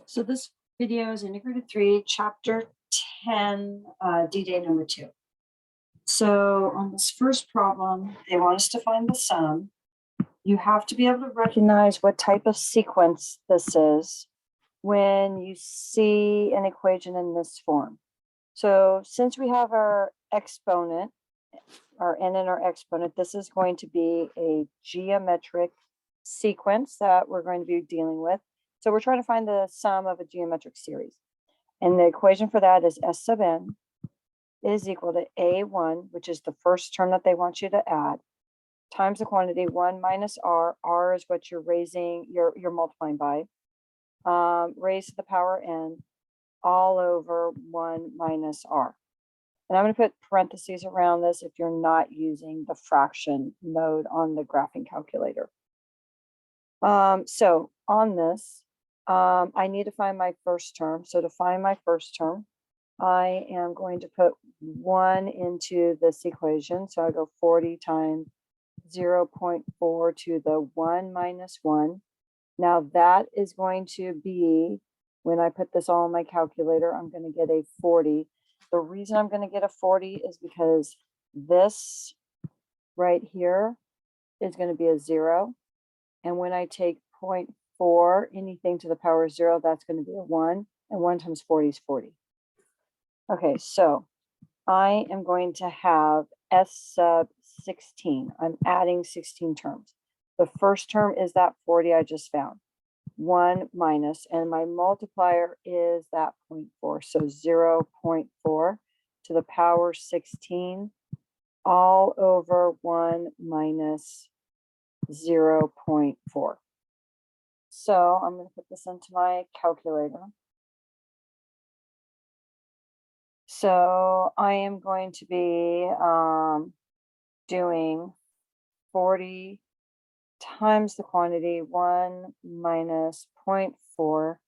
So this video is integrated 3, chapter 10, D-Day number 2. So on this first problem, they want us to find the sum. You have to be able to recognize what type of sequence this is when you see an equation in this form. So since we have our exponent, our n and our exponent, this is going to be a geometric sequence that we're going to be dealing with. So we're trying to find the sum of a geometric series. And the equation for that is S sub n is equal to A1, which is the first term that they want you to add, times the quantity 1 minus R. R is what you're you're multiplying by, raised to the power n, all over 1 minus R. And I'm going to put parentheses around this if you're not using the fraction mode on the graphing calculator. So on this, I need to find my first term. So to find my first term, I am going to put 1 into this equation. So I go 40 times 0.4 to the 1 minus 1. Now that is going to be, when I put this all in my calculator, I'm going to get a 40. The reason I'm going to get a 40 is because this right here is going to be a 0. And when I take 0.4, anything to the power of 0, that's going to be a 1. And 1 times 40 is 40. Okay, so I am going to have S sub 16. I'm adding 16 terms. The first term is that 40 I just found. 1 minus, and my multiplier is that 0.4. So 0.4 to the power 16 all over 1 minus 0.4. So I'm going to put this into my calculator. So I am going to be doing 40 times the quantity 1 minus 0.4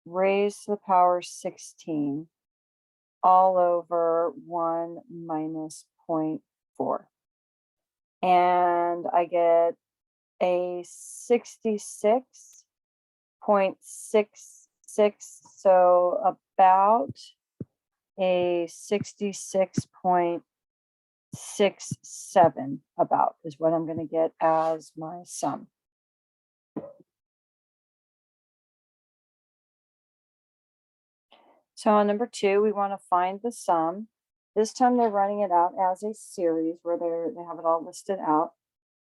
raised to the power 16 all over 1 minus 0.4. And I get a 66.66, so about a 66.67 about is what I'm going to get as my sum. So on number 2, we want to find the sum. This time they're running it out as a series where they have it all listed out.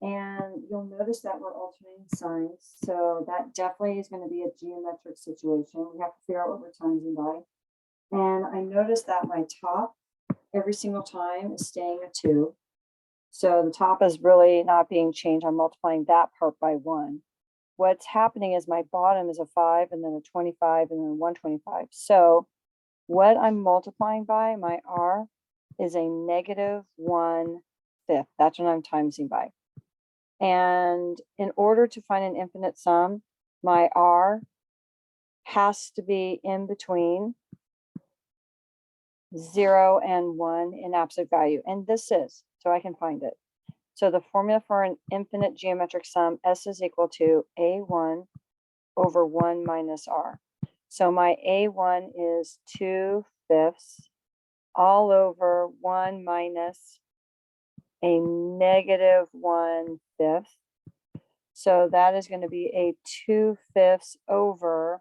And you'll notice that we're alternating signs. So that definitely is going to be a geometric situation. We have to figure out what we're timesing by. And I noticed that my top every single time is staying a 2. So the top is really not being changed. I'm multiplying that part by 1. What's happening is my bottom is a 5 and then a 25 and then 125. So what I'm multiplying by, my R, is a negative 1/5. That's what I'm timesing by. And in order to find an infinite sum, my R has to be in between 0 and 1 in absolute value. And this is, so I can find it. So the formula for an infinite geometric sum, S is equal to A1 over 1 minus R. So my A1 is 2/5 all over 1 minus a negative 1/5. So that is going to be a 2/5 over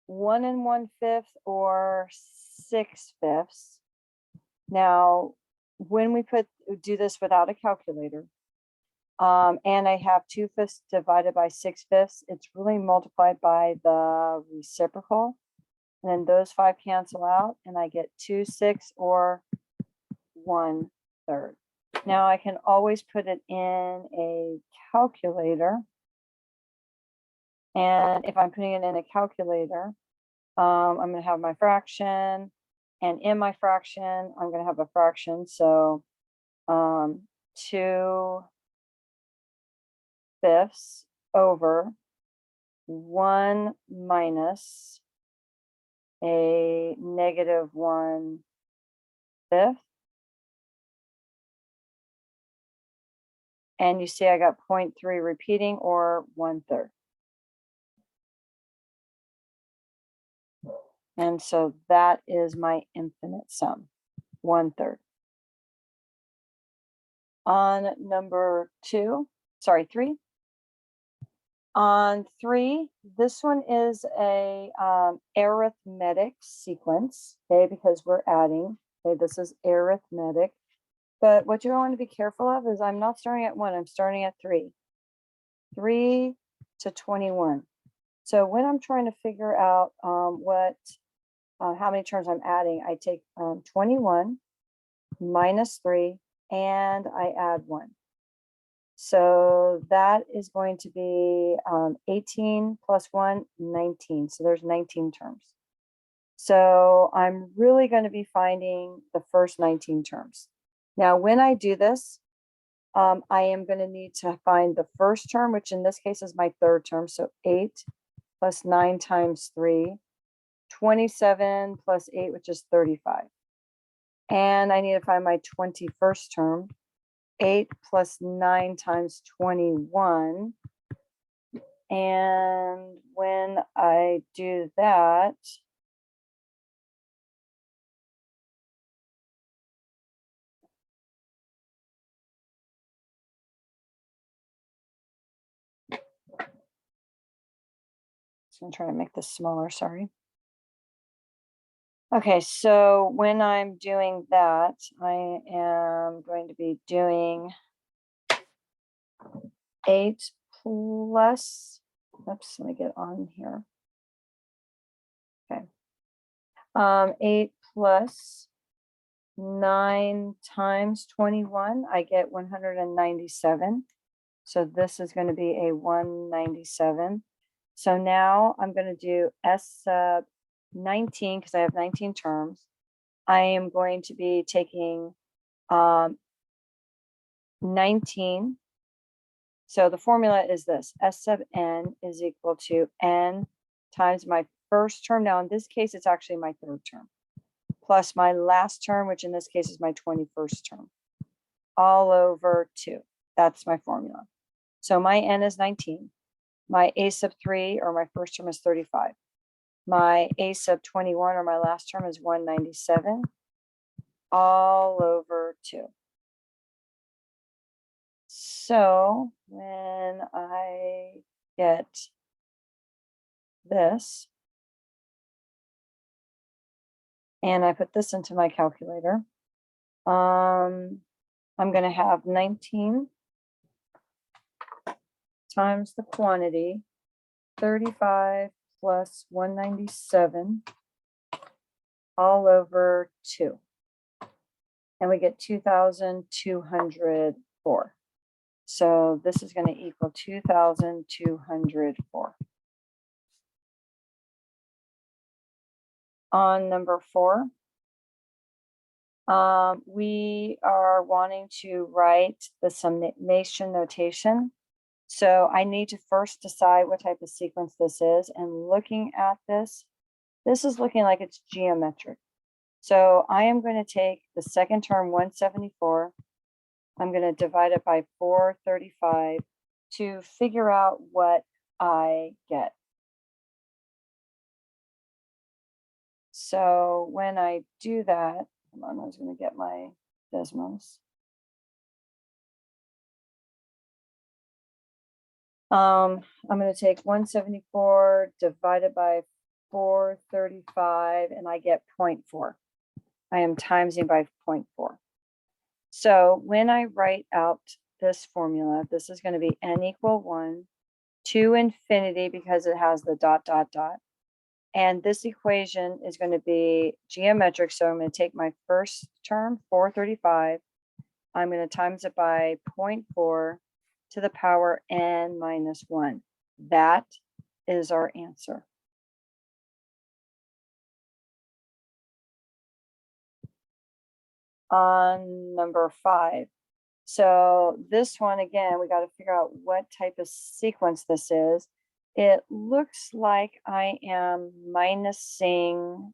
1 1/5 or 6/5. Now, when we do this without a calculator, and I have 2/5 divided by 6/5, it's really multiplied by the reciprocal. And then those 5 cancel out, and I get 2/6 or 1/3. Now I can always put it in a calculator. And if I'm putting it in a calculator, I'm going to have my fraction. And in my fraction, I'm going to have a fraction. So 2/5 over 1 minus a negative 1/5. And you see I got 0.3 repeating, or 1/3. And so that is my infinite sum, 1/3. On number 3. On 3, this one is a arithmetic sequence, okay, because we're adding. Okay, this is arithmetic. But what you want to be careful of is I'm not starting at 1, I'm starting at 3. 3 to 21. So when I'm trying to figure out how many terms I'm adding, I take 21 minus 3 and I add 1. So that is going to be 18 plus 1, 19. So there's 19 terms. So I'm really going to be finding the first 19 terms. Now, when I do this, I am going to need to find the first term, which in this case is my third term. So 8 plus 9 times 3, 27 plus 8, which is 35. And I need to find my 21st term. 8 plus 9 times 21. And when I do that, so I'm trying to make this smaller, sorry. Okay, so when I'm doing that, I am going to be doing 8 plus, oops, let me get on here. Okay. 8 plus 9 times 21, I get 197. So this is going to be a 197. So now I'm going to do S sub 19 because I have 19 terms. I am going to be taking 19. So the formula is this: S sub n is equal to n times my first term. Now in this case, it's actually my third term, plus my last term, which in this case is my 21st term, all over 2. That's my formula. So my n is 19. My a sub 3, or my first term, is 35. My a sub 21, or my last term, is 197, all over 2. So when I get this, and I put this into my calculator, I'm going to have 19 times the quantity, 35 plus 197, all over 2. And we get 2,204. So this is going to equal 2,204. On number 4, we are wanting to write the summation notation. So I need to first decide what type of sequence this is. And looking at this, this is looking like it's geometric. So I am going to take the second term, 174. I'm going to divide it by 435 to figure out what I get. So when I do that, hold on, I was going to get my Desmos. I'm going to take 174 divided by 435, and I get 0.4. I am timesing by 0.4. So when I write out this formula, this is going to be n equal 1 to infinity because it has the dot, dot, dot. And this equation is going to be geometric. So I'm going to take my first term, 435. I'm going to times it by 0.4 to the power n minus 1. That is our answer. On number 5. So this one, again, we got to figure out what type of sequence this is. It looks like I am minusing,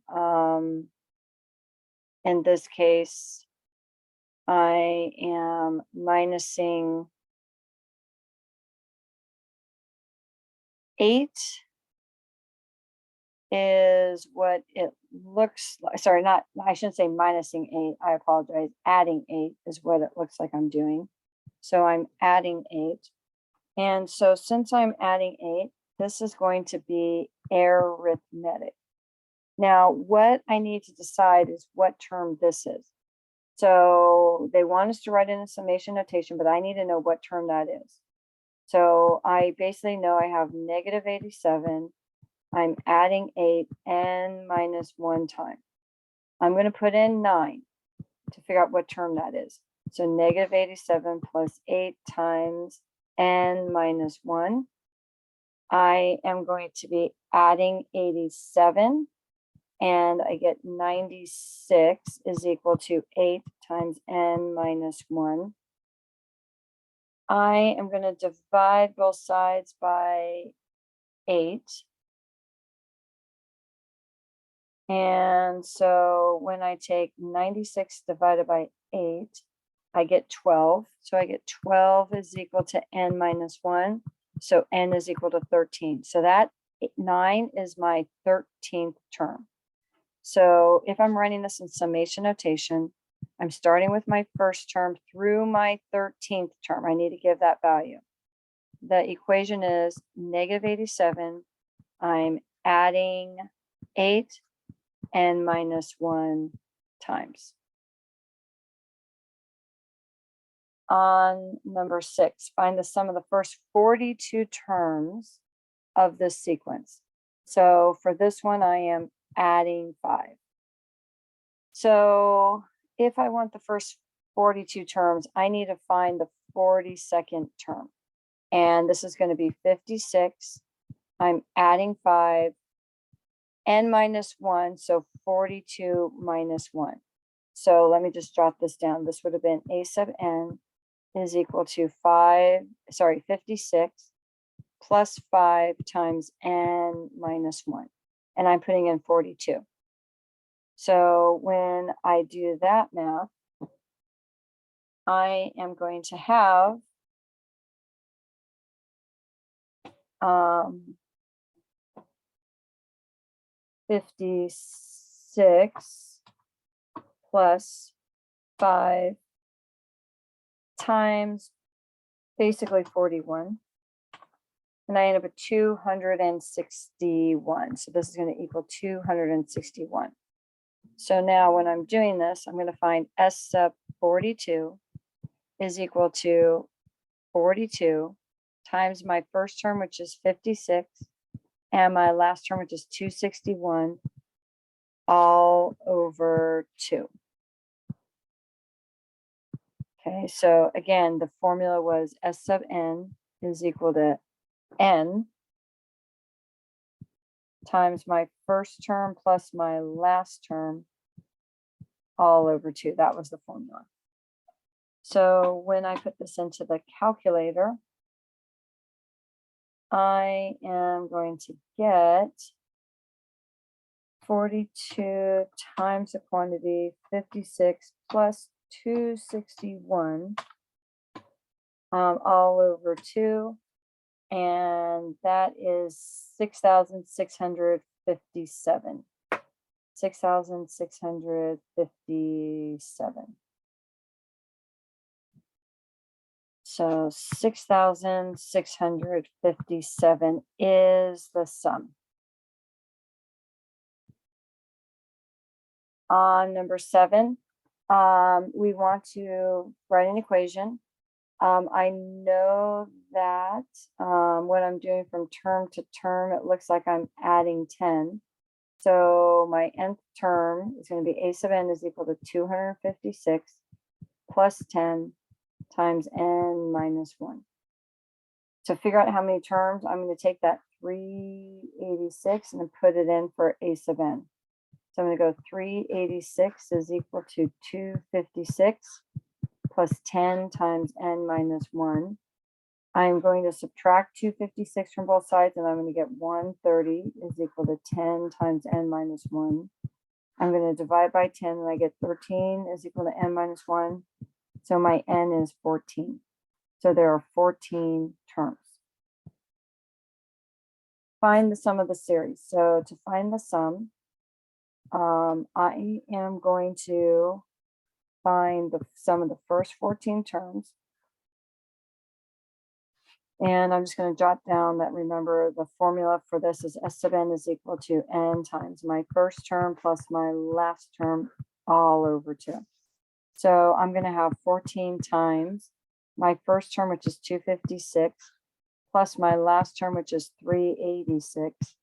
in this case, I am minusing 8 is what it looks like. Sorry, not, I shouldn't say minusing 8. I apologize. Adding 8 is what it looks like I'm doing. So I'm adding 8. And so since I'm adding 8, this is going to be arithmetic. Now, what I need to decide is what term this is. So they want us to write in a summation notation, but I need to know what term that is. So I basically know I have negative 87. I'm adding 8 n minus 1 time. I'm going to put in 9 to figure out what term that is. So negative 87 plus 8 times n minus 1. I am going to be adding 87, and I get 96 is equal to 8 times n minus 1. I am going to divide both sides by 8. And so when I take 96 divided by 8, I get 12. So I get 12 is equal to n minus 1. So n is equal to 13. So that 9 is my 13th term. So if I'm writing this in summation notation, I'm starting with my first term through my 13th term. I need to give that value. The equation is negative 87. I'm adding 8 n minus 1 times. On number 6, find the sum of the first 42 terms of this sequence. So for this one, I am adding 5. So if I want the first 42 terms, I need to find the 42nd term. And this is going to be 56. I'm adding 5. N minus 1, so 42 minus 1. So let me just jot this down. This would have been a sub n is equal to 56 plus 5 times n minus 1. And I'm putting in 42. So when I do that math, I am going to have 56 plus 5 times basically 41. And I end up with 261. So this is going to equal 261. So now when I'm doing this, I'm going to find S sub 42 is equal to 42 times my first term, which is 56, and my last term, which is 261, all over 2. Okay, so again, the formula was S sub n is equal to n times my first term plus my last term all over 2. That was the formula. So when I put this into the calculator, I am going to get 42 times the quantity, 56 plus 261, all over 2. And that is 6,657. 6,657. So 6,657 is the sum. On number 7, we want to write an equation. I know that what I'm doing from term to term, it looks like I'm adding 10. So my nth term is going to be a sub n is equal to 256 plus 10 times n minus 1. To figure out how many terms, I'm going to take that 386 and put it in for a sub n. So I'm going to go 386 is equal to 256 plus 10 times n minus 1. I'm going to subtract 256 from both sides, and I'm going to get 130 is equal to 10 times n minus 1. I'm going to divide by 10, and I get 13 is equal to n minus 1. So my n is 14. So there are 14 terms. find the sum of the series. So to find the sum, I am going to find the sum of the first 14 terms. And I'm just going to jot down that, remember, the formula for this is S sub n is equal to n times my first term plus my last term all over 2. So I'm going to have 14 times my first term, which is 256, plus my last term, which is 386,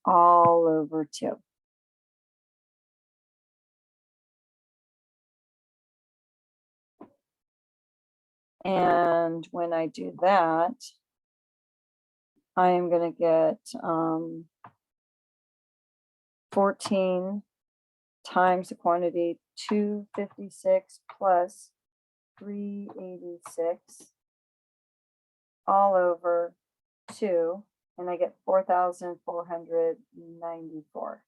all over 2. And when I do that, I am going to get 14 times the quantity 256 plus 386 all over 2, and I get 4,494.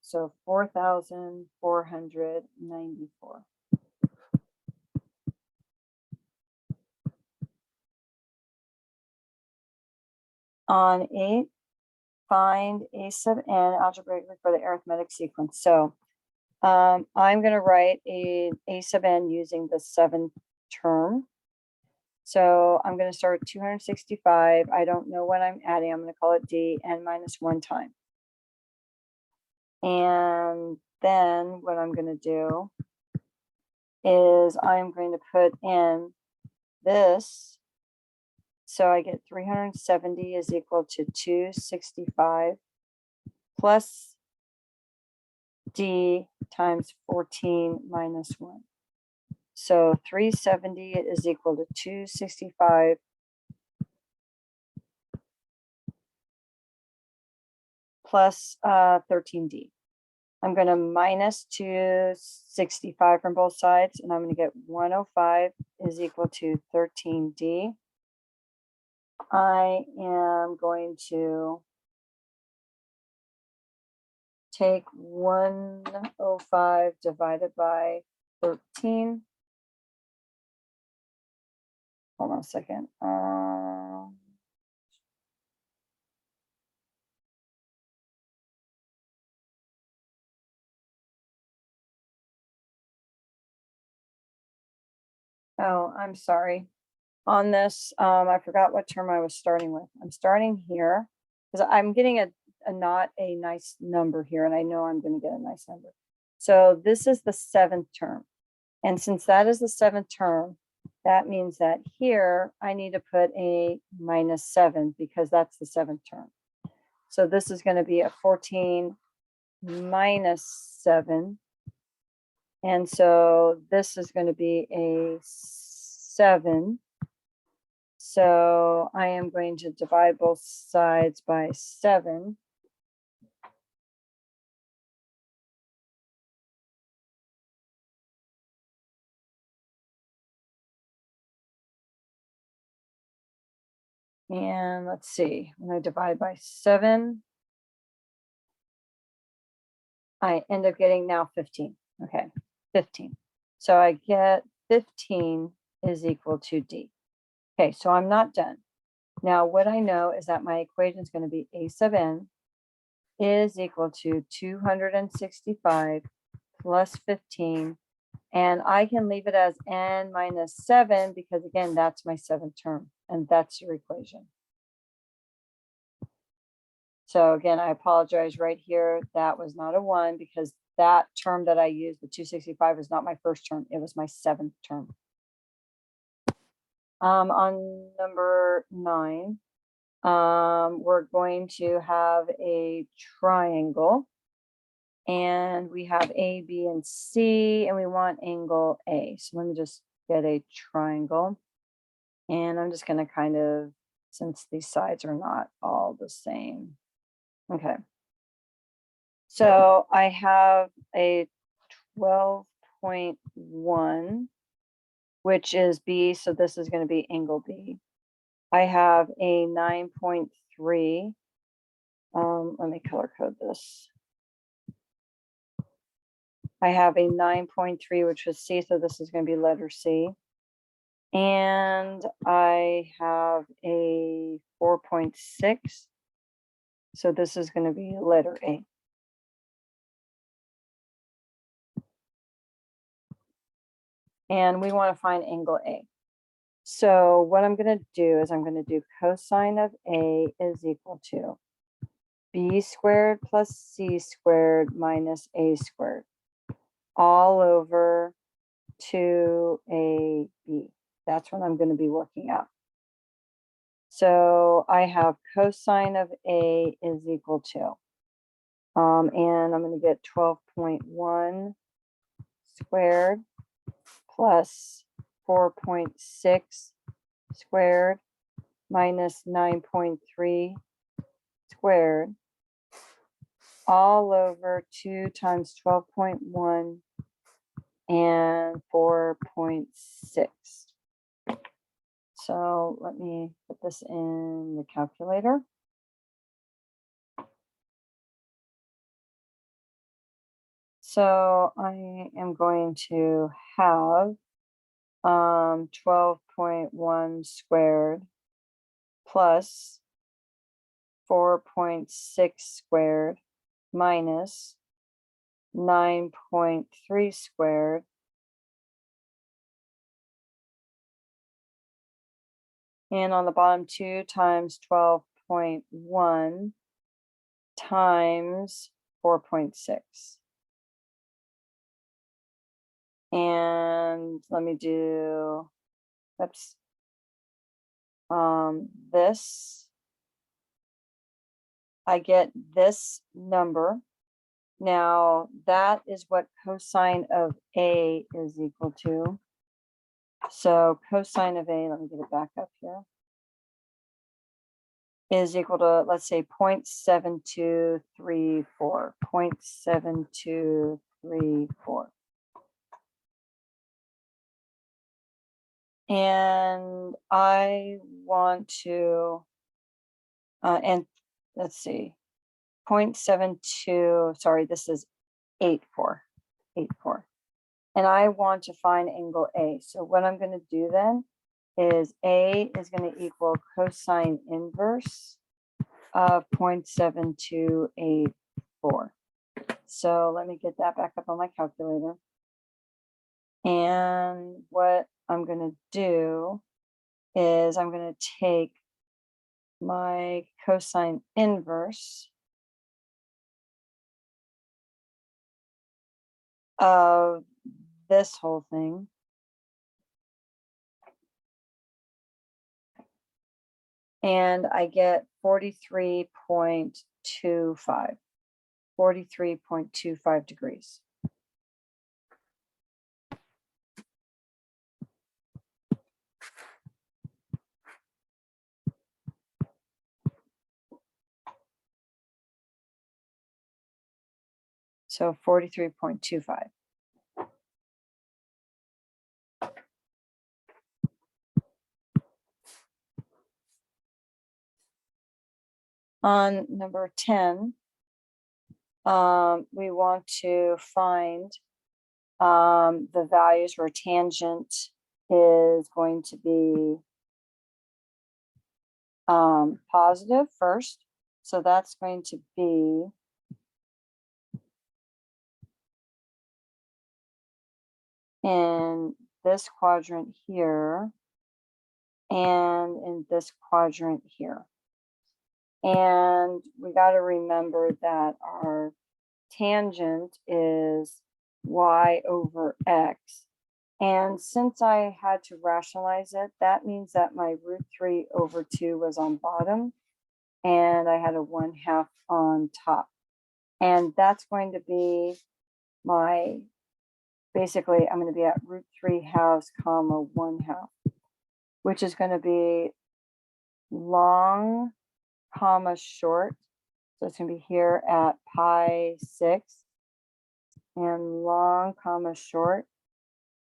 So 4,494. On 8, find a sub n algebraically for the arithmetic sequence. So I'm going to write a sub n using the 7th term. So I'm going to start at 265. I don't know what I'm adding. I'm going to call it d, n minus 1 time. And then what I'm going to do is I'm going to put in this. So I get 370 is equal to 265 plus d times 14 minus 1. So 370 is equal to 265 plus 13d. I'm going to minus 265 from both sides, and I'm going to get 105 is equal to 13d. I am going to take 105 divided by 13. Hold on a second. Oh, I'm sorry. On this, I forgot what term I was starting with. I'm starting here because I'm getting not a nice number here, and I know I'm going to get a nice number. So this is the 7th term. And since that is the 7th term, that means that here I need to put a minus 7 because that's the 7th term. So this is going to be a 14 minus 7. And so this is going to be a 7. So I am going to divide both sides by 7. And let's see, when I divide by 7, I end up getting now 15. Okay, 15. So I get 15 is equal to d. Okay, so I'm not done. Now what I know is that my equation is going to be a sub n is equal to 265 plus 15. And I can leave it as n minus 7 because, again, that's my 7th term. And that's your equation. So again, I apologize right here. That was not a 1 because that term that I used, the 265, was not my first term. It was my 7th term. On number 9, we're going to have a triangle. And we have A, B, and C, and we want angle A. So let me just get a triangle. And I'm just going to kind of, since these sides are not all the same. Okay. So I have a 12.1, which is B. So this is going to be angle B. I have a 9.3. Let me color code this. I have a 9.3, which was C, so this is going to be letter C. And I have a 4.6. So this is going to be letter A. And we want to find angle A. So what I'm going to do is I'm going to do cosine of A is equal to B squared plus C squared minus A squared, all over 2AB. That's what I'm going to be working out. So I have cosine of A is equal to, and I'm going to get 12.1 squared plus 4.6 squared minus 9.3 squared, all over 2 times 12.1 and 4.6. So let me put this in the calculator. So I am going to have 12.1 squared plus 4.6 squared minus 9.3 squared and on the bottom 2 times 12.1 times 4.6. And let me do, oops, this, I get this number. Now that is what cosine of A is equal to. So cosine of A, let me get it back up here, is equal to, let's say 0.7234, 0.7234. And I want to, and let's see, 0.72, sorry, this is 84. And I want to find angle A. So what I'm going to do then is A is going to equal cosine inverse of 0.7284. So let me get that back up on my calculator. And what I'm going to do is I'm going to take my cosine inverse of this whole thing. And I get 43.25 degrees. So 43.25. On number 10, we want to find the values where tangent is going to be positive first. So that's going to be in this quadrant here and in this quadrant here. And we got to remember that our tangent is y over x. And since I had to rationalize it, that means that my √3/2 was on bottom and I had a 1/2 on top. And that's going to be my, basically, I'm going to be at √3/2, comma 1/2, which is going to be long, comma short. So it's going to be here at pi6 and long, comma short.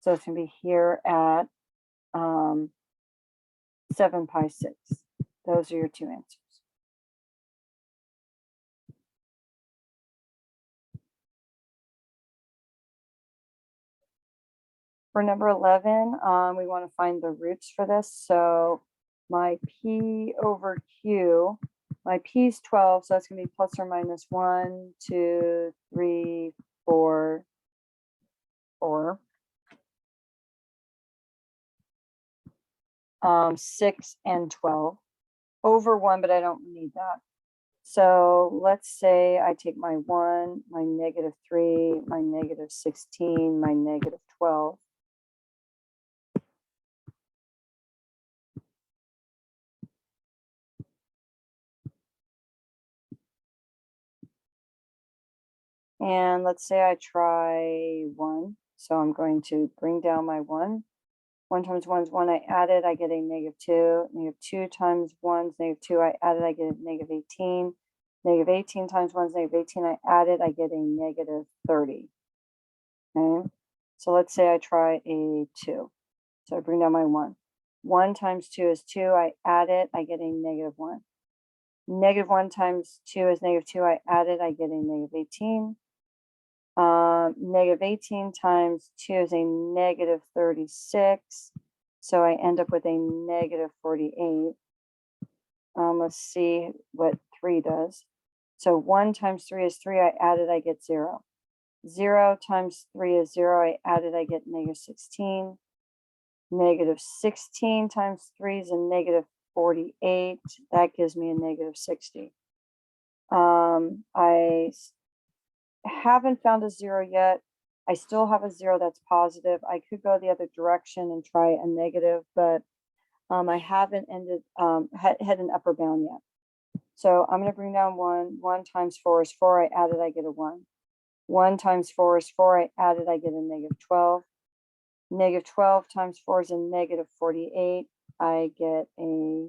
So it's going to be here at 7 pi6. Those are your two answers. For number 11, we want to find the roots for this. So my P over Q, my P is 12, so that's going to be plus or minus 1, 2, 3, 4, 4. 6 and 12 over 1, but I don't need that. So let's say I take my 1, my negative 3, my negative 16, my negative 12. And let's say I try 1. So I'm going to bring down my 1. 1 times 1 is 1. I add it, I get a negative 2. Negative 2 times 1 is negative 2. I add it, I get a negative 18. Negative 18 times 1 is negative 18. I add it, I get a negative 30. Okay. So let's say I try a 2. So I bring down my 1. 1 times 2 is 2. I add it, I get a negative 1. Negative 1 times 2 is negative 2. I add it, I get a negative 18. Negative 18 times 2 is a negative 36. So I end up with a negative 48. Let's see what 3 does. So 1 times 3 is 3. I add it, I get 0. 0 times 3 is 0. I add it, I get negative 16. Negative 16 times 3 is a negative 48. That gives me a negative 60. I haven't found a 0 yet. I still have a 0 that's positive. I could go the other direction and try a negative, but I haven't had an upper bound yet. So I'm going to bring down 1. 1 times 4 is 4. I add it, I get a 1. 1 times 4 is 4. I add it, I get a negative 12. Negative 12 times 4 is a negative 48. I get a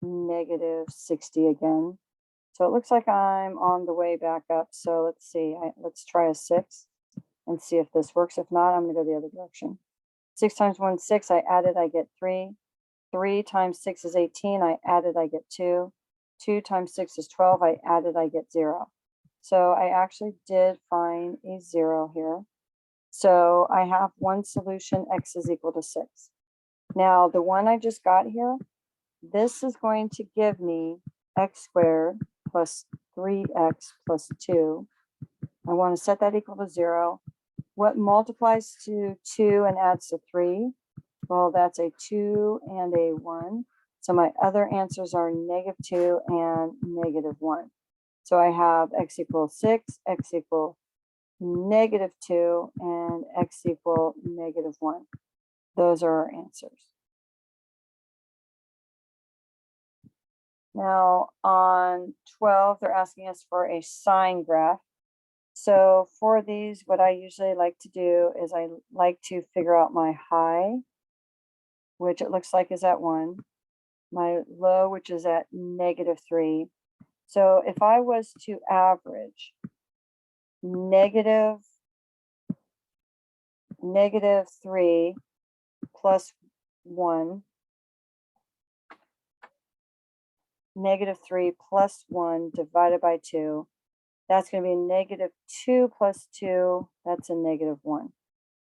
negative 60 again. So it looks like I'm on the way back up. So let's see. Let's try a 6 and see if this works. If not, I'm going to go the other direction. 6 times 1 is 6. I add it, I get 3. 3 times 6 is 18. I add it, I get 2. 2 times 6 is 12. I add it, I get 0. So I actually did find a 0 here. So I have one solution, x is equal to 6. Now the one I just got here, this is going to give me x squared plus 3x plus 2. I want to set that equal to 0. What multiplies to 2 and adds to 3? Well, that's a 2 and a 1. So my other answers are negative 2 and negative 1. So I have x equals 6, x equal negative 2, and x equal negative 1. Those are our answers. Now on 12, they're asking us for a sine graph. So for these, what I usually like to do is I like to figure out my high, which it looks like is at 1, my low, which is at negative 3. So if I was to average negative 3 plus 1, negative 3 plus 1 divided by 2, that's going to be negative 2 plus 2, that's a negative 1.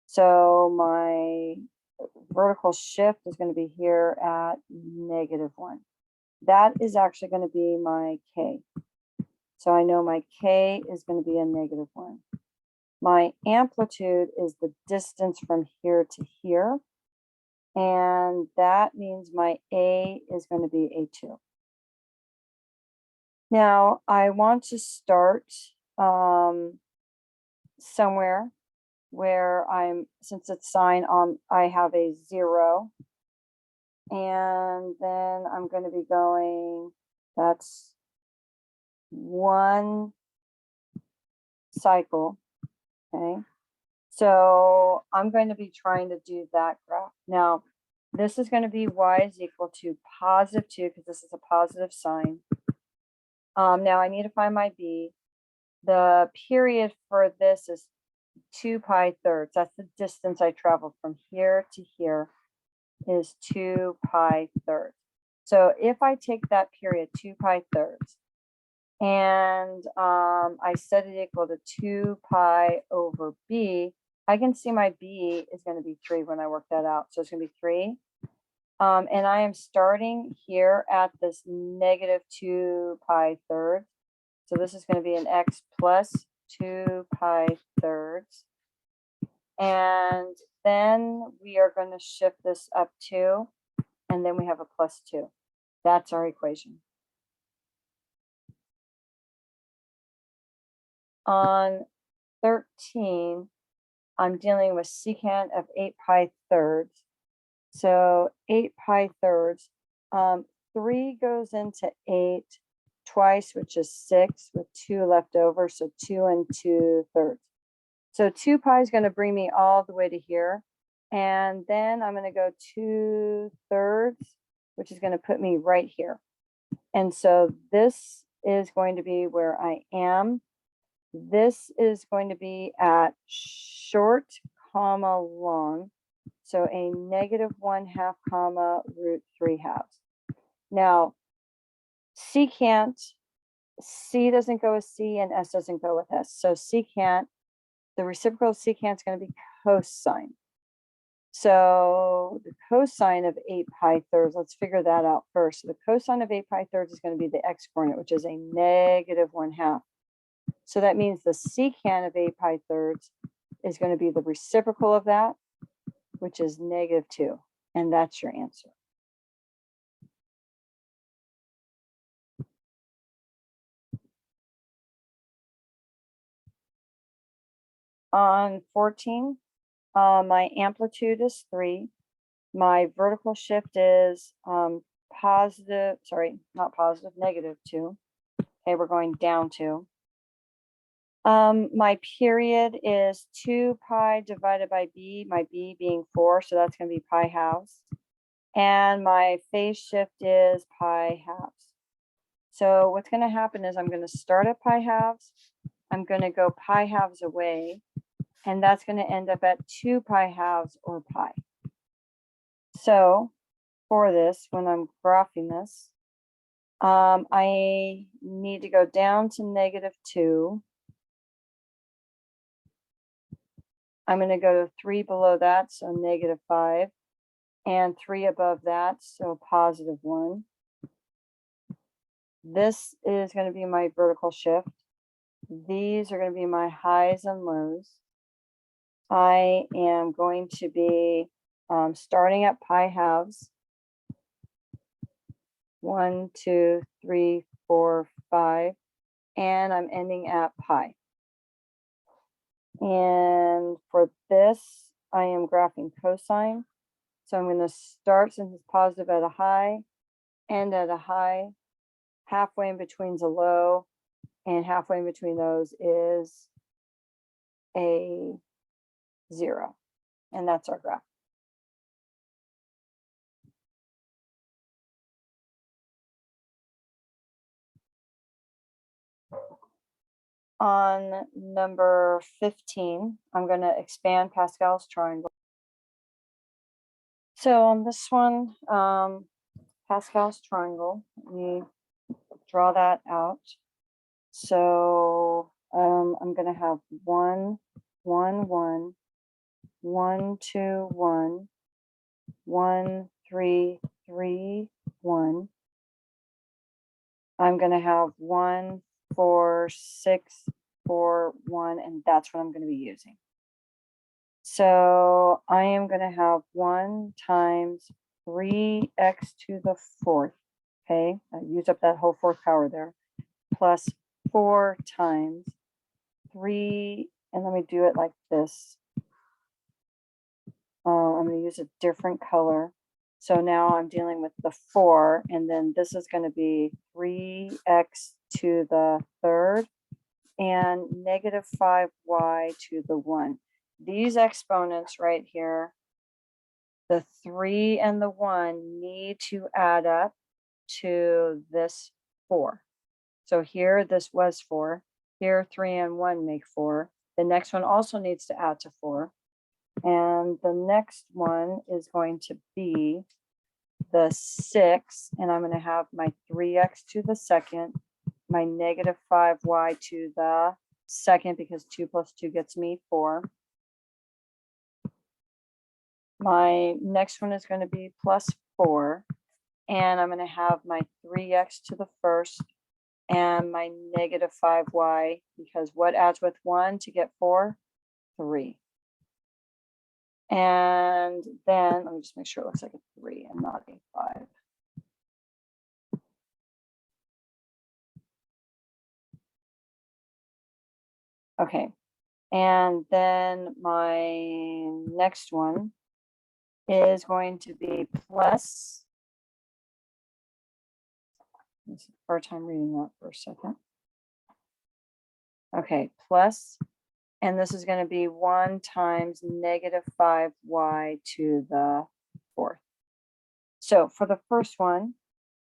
So my vertical shift is going to be here at negative 1. That is actually going to be my K. So I know my K is going to be a negative 1. My amplitude is the distance from here to here. And that means my A is going to be a 2. Now I want to start somewhere where since it's sine on, I have a 0. And then I'm going to be going, that's 1 cycle. Okay. So I'm going to be trying to do that graph. Now, this is going to be y is equal to positive 2 because this is a positive sign. Now I need to find my b. The period for this is 2 pi thirds. That's the distance I traveled from here to here is 2 pi thirds. So if I take that period, 2 pi thirds, and I set it equal to 2 pi over b, I can see my b is going to be 3 when I work that out. So it's going to be 3. And I am starting here at this negative 2 pi thirds. So this is going to be an x plus 2 pi thirds. And then we are going to shift this up 2, and then we have a plus 2. That's our equation. On 13, I'm dealing with secant of 8 pi thirds. So 8 pi thirds, 3 goes into 8 twice, which is 6, with 2 left over. So 2 and 2 thirds. So 2 pi is going to bring me all the way to here. And then I'm going to go 2 thirds, which is going to put me right here. And so this is going to be where I am. This is going to be at short, comma, long. So a negative 1/2, comma, root 3/2. Now, secant, C doesn't go with C and S doesn't go with S. So secant, the reciprocal of secant is going to be cosine. So the cosine of 8 pi thirds, let's figure that out first. So the cosine of 8 pi thirds is going to be the x-coordinate, which is a negative 1/2. So that means the secant of 8 pi thirds is going to be the reciprocal of that, which is negative 2. And that's your answer. On 14, my amplitude is 3. My vertical shift is positive, sorry, not positive, negative 2. Okay, we're going down 2. My period is 2 pi divided by b, my b being 4, so that's going to be pi halves. And my phase shift is pi halves. So what's going to happen is I'm going to start at pi halves. I'm going to go pi halves away, and that's going to end up at 2 pi halves or pi. So for this, when I'm graphing this, I need to go down to negative 2. I'm going to go to 3 below that, so negative 5, and 3 above that, so positive 1. This is going to be my vertical shift. These are going to be my highs and lows. I am going to be starting at pi halves. 1, 2, 3, 4, 5, and I'm ending at pi. And for this, I am graphing cosine. So I'm going to start, since it's positive, at a high, end at a high, halfway in between is a low, and halfway in between those is a 0. And that's our graph. On number 15, I'm going to expand Pascal's triangle. So on this one, Pascal's triangle, we draw that out. So I'm going to have 1, 1, 1, 1, 2, 1, 1, 3, 3, 1. I'm going to have 1, 4, 6, 4, 1, and that's what I'm going to be using. So I am going to have 1 times 3x to the 4th. Okay, I used up that whole 4th power there. Plus 4 times 3, and let me do it like this. I'm going to use a different color. So now I'm dealing with the 4, and then this is going to be 3x to the 3rd and negative 5y to the 1. These exponents right here, the 3 and the 1, need to add up to this 4. So here this was 4. Here 3 and 1 make 4. The next one also needs to add to 4. And the next one is going to be the 6, and I'm going to have my 3x to the 2nd, my negative 5y to the 2nd, because 2 plus 2 gets me 4. My next one is going to be plus 4. And I'm going to have my 3x to the first and my negative 5y, because what adds with 1 to get 4? 3. And then let me just make sure it looks like a 3 and not a 5. Okay. And then my next one is going to be plus. It's a hard time reading that for a second. Okay, plus, and this is going to be 1 times negative 5y to the 4th. So for the first one,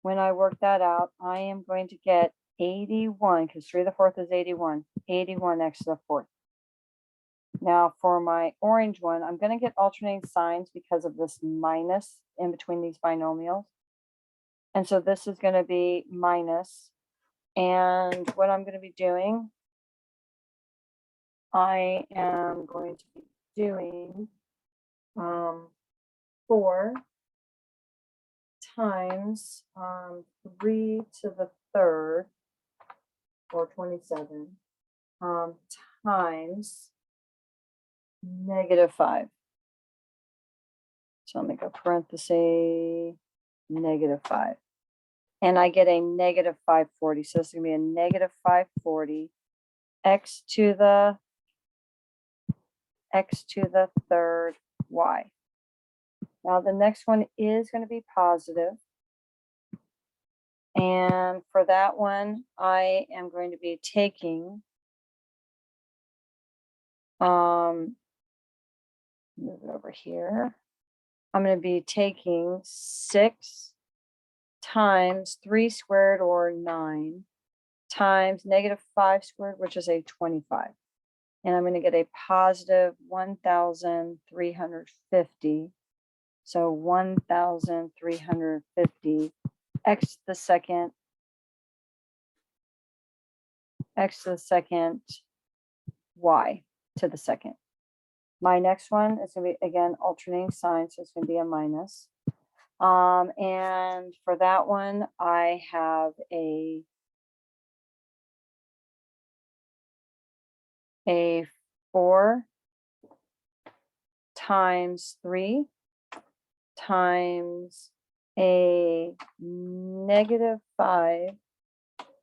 when I work that out, I am going to get 81, because 3 to the 4th is 81, 81x to the 4th. Now for my orange one, I'm going to get alternating signs because of this minus in between these binomials. And so this is going to be minus. And what I'm going to be doing, I am going to be doing 4 times 3 to the 3rd, or 27, times negative 5. So let me go parenthesis, negative 5. And I get a negative 540. So this is going to be a negative 540 x to the 3rd y. Now the next one is going to be positive. And for that one, I am going to be taking, move it over here. I'm going to be taking 6 times 3 squared, or 9, times negative 5 squared, which is a 25. And I'm going to get a positive 1,350. So 1,350 x to the second, y to the second. My next one is going to be, again, alternating signs, so it's going to be a minus. And for that one, I have a 4 times 3 times a negative 5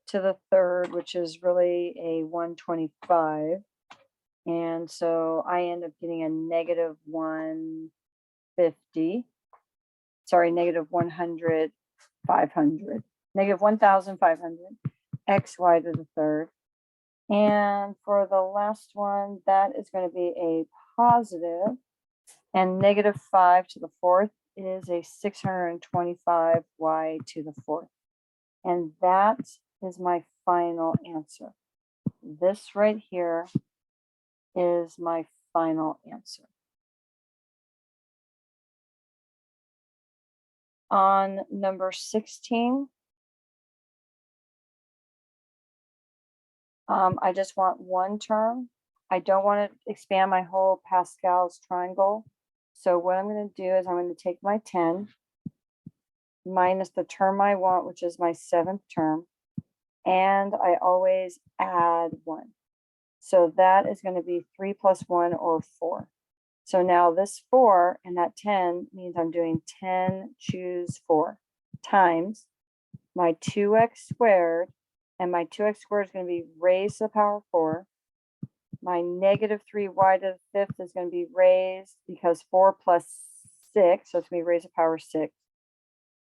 to the 3rd, which is really a 125. And so I end up getting a negative 150. Sorry, negative 100, 500. Negative 1,500 xy to the 3rd. And for the last one, that is going to be a positive, and negative 5 to the 4th is a 625 y to the 4th. And that is my final answer. This right here is my final answer. On number 16, I just want one term. I don't want to expand my whole Pascal's triangle. So what I'm going to do is I'm going to take my 10 minus the term I want, which is my 7th term, and I always add 1. So that is going to be 3 plus 1, or 4. So now this 4 and that 10 means I'm doing 10 choose 4 times my 2x squared, and my 2x squared is going to be raised to the power of 4. My negative 3y to the 5th is going to be raised, because 4 plus 6, so it's going to be raised to the power of 6.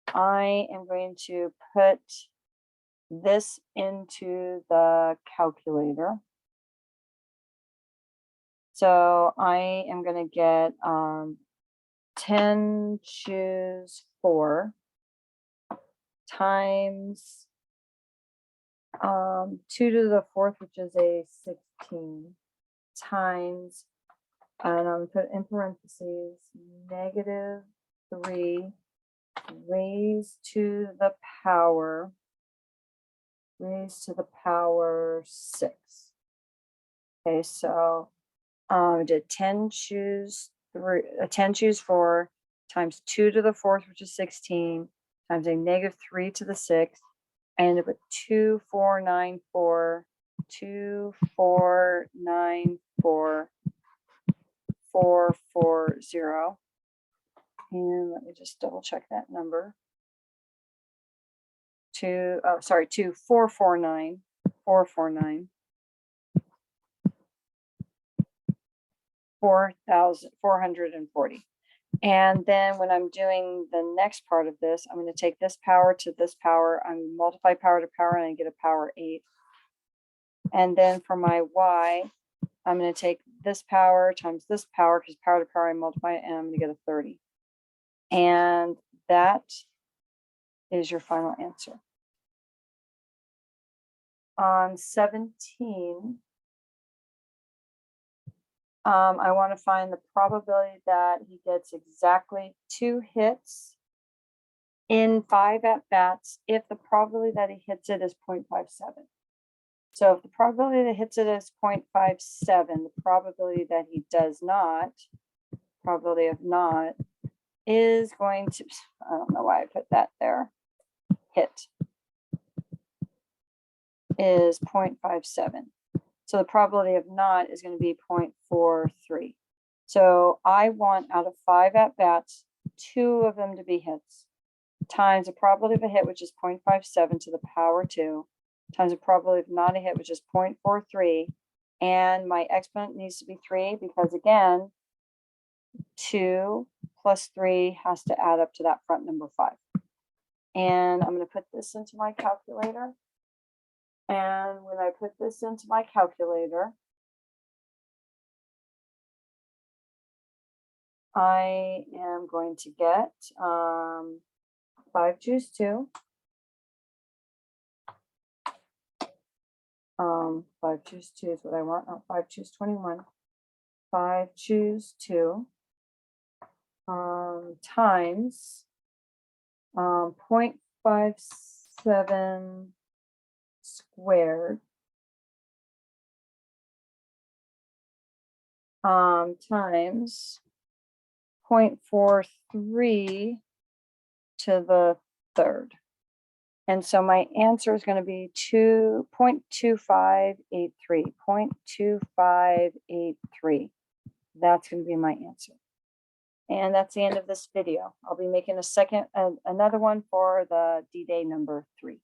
I am going to put this into the calculator. So I am going to get 10 choose 4 times 2 to the 4th, which is a 16, times, and I'm put in parentheses, negative 3 raised to the power 6. Okay, so I did 10 choose 10 choose 4 times 2 to the 4th, which is 16, times a negative 3 to the 6th. I end up with 2494, 2494, 440. And let me just double check that number. 2449, 449. 4,440. And then when I'm doing the next part of this, I'm going to take this power to this power. I'm multiply power to power and I get a power 8. And then for my y, I'm going to take this power times this power, because power to power I multiply it, and I'm going to get a 30. And that is your final answer. On 17, I want to find the probability that he gets exactly 2 hits in 5 at-bats if the probability that he hits it is 0.57. So if the probability that hits it is 0.57, the probability that he does not, probability of not, is going to, I don't know why I put that there, hit, is 0.57. So the probability of not is going to be 0.43. So I want out of 5 at-bats, 2 of them to be hits, times the probability of a hit, which is 0.57 to the power 2, times the probability of not a hit, which is 0.43. And my exponent needs to be 3 because, again, 2 plus 3 has to add up to that front number 5. And I'm going to put this into my calculator. And when I put this into my calculator, I am going to get 5 choose 2. 5 choose 2 is what I want. Oh, 5 choose 21. 5 choose 2 times 0.57 squared times 0.43 to the 3rd. And so my answer is going to be 2.2583, 0.2583. That's going to be my answer. And that's the end of this video. I'll be making another one for the D-Day number 3.